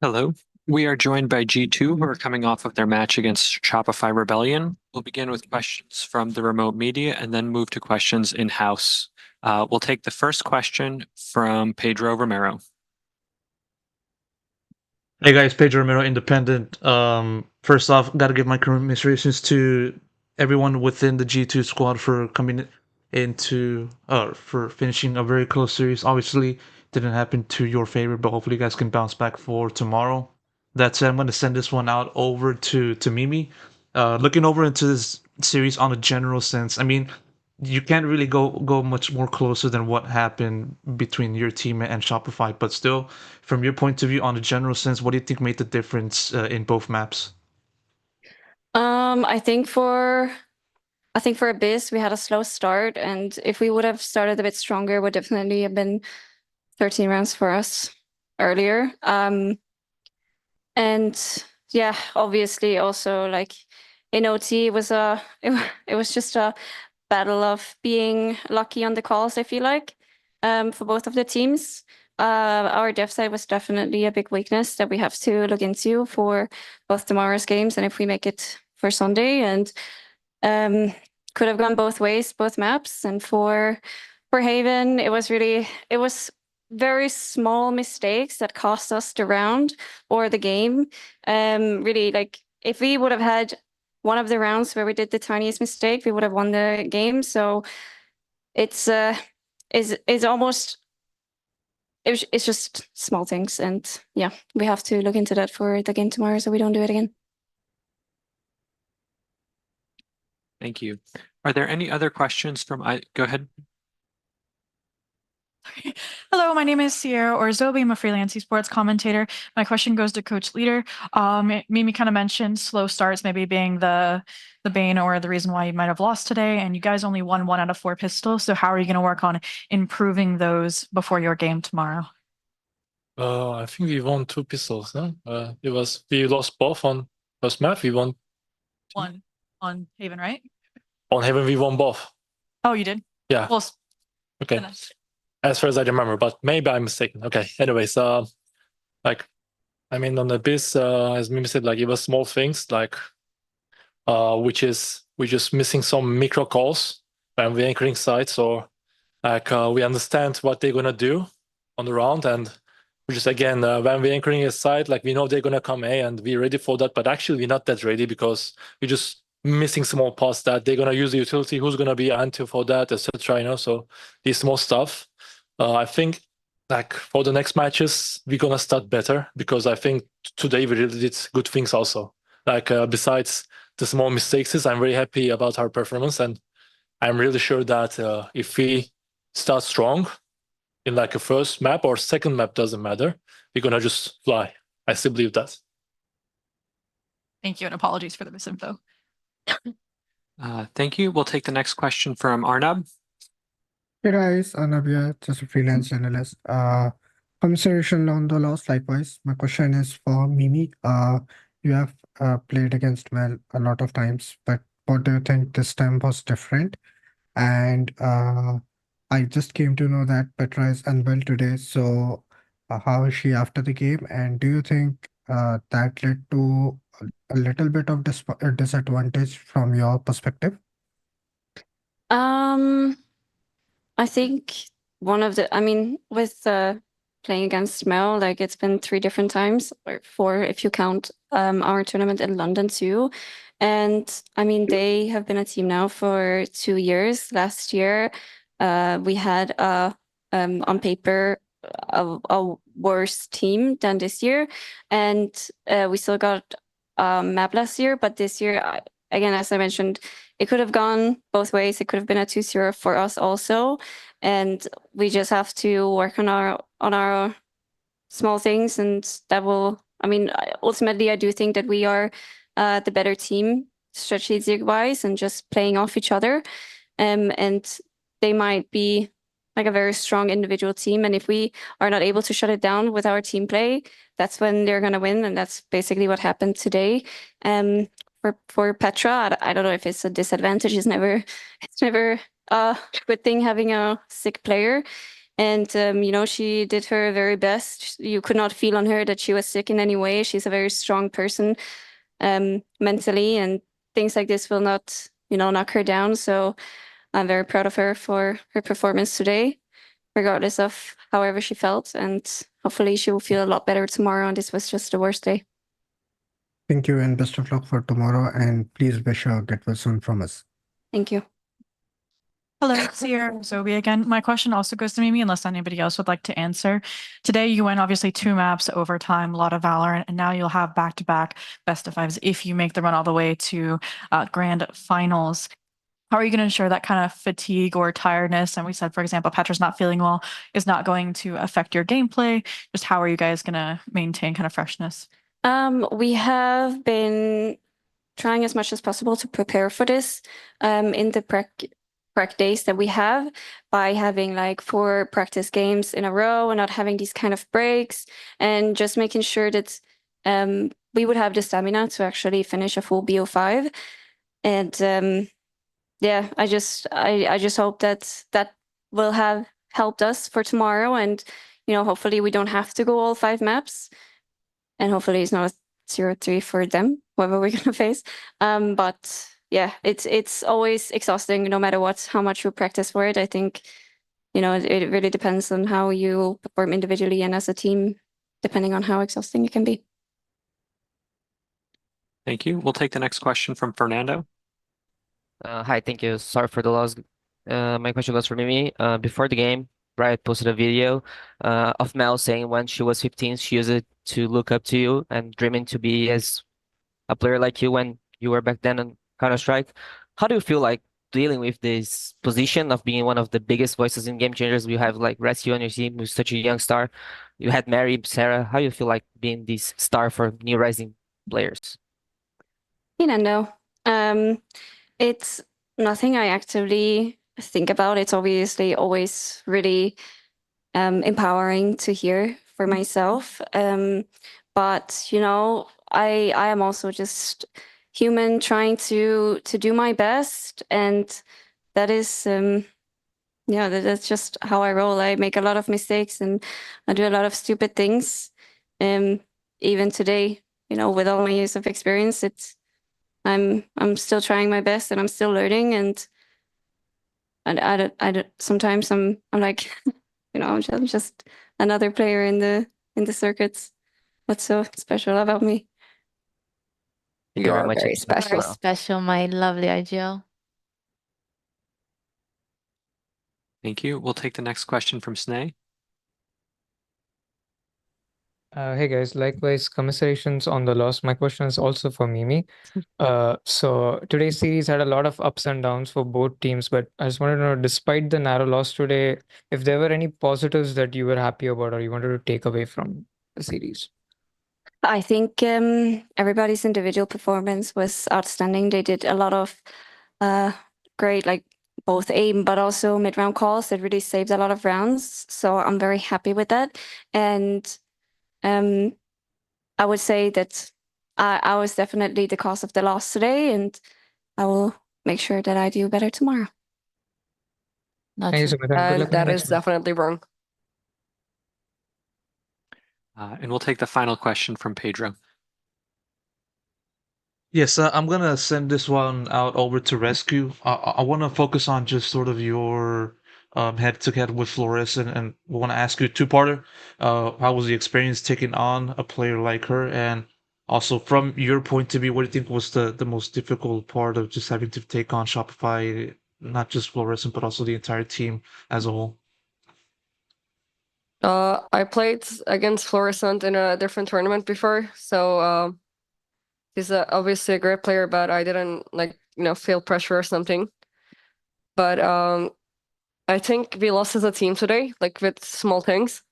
Hello. We are joined by G2, who are coming off of their match against Shopify Rebellion. We'll begin with questions from the remote media and then move to questions in-house. We'll take the first question from Pedro Romero. Hey guys, Pedro Romero, Independent. First off, gotta give my commiserations to everyone within the G2 squad for coming into for finishing a very close series. Obviously, didn't happen to your favor, but hopefully you guys can bounce back for tomorrow. That said, I'm gonna send this one out over to Mimi. Looking over into this series on a general sense, I mean, you can't really go much more closer than what happened between your team and Shopify, but still, from your point of view, on a general sense, what do you think made the difference in both maps? I think for Abyss, we had a slow start, and if we would have started a bit stronger, it would definitely have been 13 rounds for us earlier. And yeah, obviously also like in OT, it was just a battle of being lucky on the calls, I feel like, for both of the teams. Our dev side was definitely a big weakness that we have to look into for both tomorrow's games and if we make it for Sunday. And could have gone both ways, both maps. And for Haven, it was very small mistakes that cost us the round or the game. Really, like if we would have had one of the rounds where we did the tiniest mistake, we would have won the game. So it's is almost it's just small things, and yeah, we have to look into that for the game tomorrow so we don't do it again. Thank you. Are there any other questions from Go ahead. Hello, my name is Sierra Orzobi. I'm a freelance esports commentator. My question goes to Coach Leader. Mimi kind of mentioned slow starts maybe being the bane or the reason why you might have lost today, and you guys only won 1 out of 4 pistols. So how are you going to work on improving those before your game tomorrow? I think we won 2 pistols, no? We lost both on first map. We won One on Haven, right? on Heaven. We won both. Oh, you did? Yeah. Well, Okay. then- As far as I remember, but maybe I'm mistaken. Okay. Anyways, like, I mean, on the Abyss, as Mimi said, like it was small things, like, which is we're just missing some micro calls when we're anchoring sites, or like we understand what they're gonna do on the round, and we just again when we're anchoring a site, like we know they're gonna come A, and we're ready for that, but actually we're not that ready because we're just missing small parts that they're gonna use the utility, who's gonna be anti for that, etc. So these small stuff. I think like for the next matches we're gonna start better because I think today we really did good things also. Like besides the small mistakes, I'm very happy about our performance, and I'm really sure that if we start strong in like a first map or second map, doesn't matter, we're gonna just fly. I still believe that. Thank you, and apologies for the misinfo. Thank you. We'll take the next question from Arnab. Hey guys, Anabia, just a freelance journalist. Commiseration on the loss, likewise. My question is for Mimi. You have played against Mel a lot of times, but what do you think this time was different? And I just came to know that Petra is unwell today, so how is she after the game? And do you think that led to a little bit of disadvantage from your perspective? I think I mean, with playing against Mel, like it's been 3 different times, or 4 if you count our tournament in London too. And I mean, they have been a team now for 2 years. Last year, we had on paper a worse team than this year, and we still got map last year. But this year, again, as I mentioned, it could have gone both ways. It could have been a 2-0 for us also, and we just have to work on our small things, and that will. I mean, ultimately, I do think that we are the better team strategic wise and just playing off each other. And they might be like a very strong individual team, and if we are not able to shut it down with our team play, that's when they're gonna win, and that's basically what happened today. For Petra, I don't know if it's a disadvantage. It's never a good thing having a sick player. And she did her very best. You could not feel on her that she was sick in any way. She's a very strong person mentally, and things like this will not, knock her down. So I'm very proud of her for her performance today, regardless of however she felt. And hopefully she will feel a lot better tomorrow. And this was just the worst day. Thank you and best of luck for tomorrow. And please wish her get well soon from us. Thank you. Hello, Sierra Zoe again. My question also goes to Mimi, unless anybody else would like to answer. Today, you went obviously 2 maps overtime, a lot of Valorant, and now you'll have back-to-back best of fives if you make the run all the way to grand finals. How are you going to ensure that kind of fatigue or tiredness? And we said, for example, Petra's not feeling well is not going to affect your gameplay. Just how are you guys going to maintain kind of freshness? We have been trying as much as possible to prepare for this in the prep days that we have by having like 4 practice games in a row and not having these kind of breaks, and just making sure that we would have the stamina to actually finish a full BO5. And yeah, I just hope that will have helped us for tomorrow, and hopefully we don't have to go all 5 maps, and hopefully it's not a 0-3 for them, whoever we're gonna face. But yeah, it's always exhausting no matter what, how much you practice for it. I think, it really depends on how you perform individually and as a team, depending on how exhausting it can be. Thank you. We'll take the next question from Fernando. Hi, thank you. Sorry for the loss. My question goes for Mimi. Before the game, Riot posted a video of Mel saying when she was 15, she used it to look up to you and dreaming to be as a player like you when you were back then on Counter-Strike. How do you feel like dealing with this position of being one of the biggest voices in Game Changers? We have like Rescue on your team, who's such a young star. You had Mary, Sarah. How do you feel like being this star for new rising players? No. It's nothing I actively think about. It's obviously always really empowering to hear for myself. But I am also just human trying to do my best, and that is that's just how I roll. I make a lot of mistakes and I do a lot of stupid things. Even today, with all my years of experience, I'm still trying my best and I'm still learning, and I sometimes I'm like I'm just another player in the circuits. What's so special about me? Thank you very You're much. very and good luck special. tomorrow. Special, my lovely IGL. Thank you. We'll take the next question from Sneh. Hey guys, likewise, commiserations on the loss. My question is also for Mimi. So today's series had a lot of ups and downs for both teams, but I just wanted to know, despite the narrow loss today, if there were any positives that you were happy about or you wanted to take away from the series. I think everybody's individual performance was outstanding. They did a lot of great, like both aim but also mid-round calls that really saved a lot of rounds. So I'm very happy with that. And I would say that I was definitely the cause of the loss today, and I will make sure that I do better tomorrow. Not Thank you true. so much, and good luck in the That next is one. definitely wrong. And we'll take the final question from Pedro. Yes, I'm gonna send this one out over to Rescue. I want to focus on just sort of your head-to-head with Flores, and we want to ask you a two-parter. How was the experience taking on a player like her, and also from your point of view, what do you think was the most difficult part of just having to take on Shopify, not just Fluorescent, but also the entire team as a whole? I played against Fluorescent in a different tournament before, so he's obviously a great player, but I didn't feel pressure or something. But I think we lost as a team today, like with small things,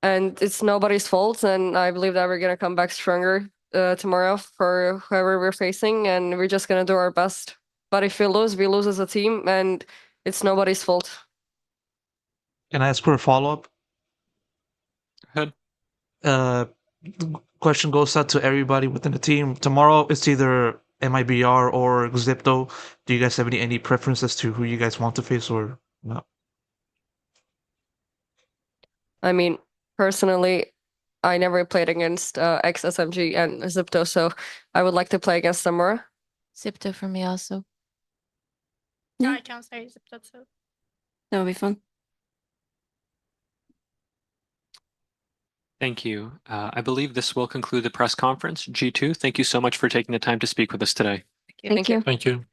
and it's nobody's fault. And I believe that we're gonna come back stronger tomorrow for whoever we're facing, and we're just gonna do our best. But if we lose as a team, and it's nobody's fault. Can I ask for a follow-up? Go ahead. The question goes out to everybody within the team. Tomorrow it's either MIBR or Xipto. Do you guys have any preference as to who you guys want to face or not? I mean, personally, I never played against ex-SMG and Zipto, so I would like to play against them more. Zipto for me also. Yeah. I can't say Zipto too. That would be fun. Thank you. I believe this will conclude the press conference. G2, thank you so much for taking the time to speak with us today. Thank you. Thank you.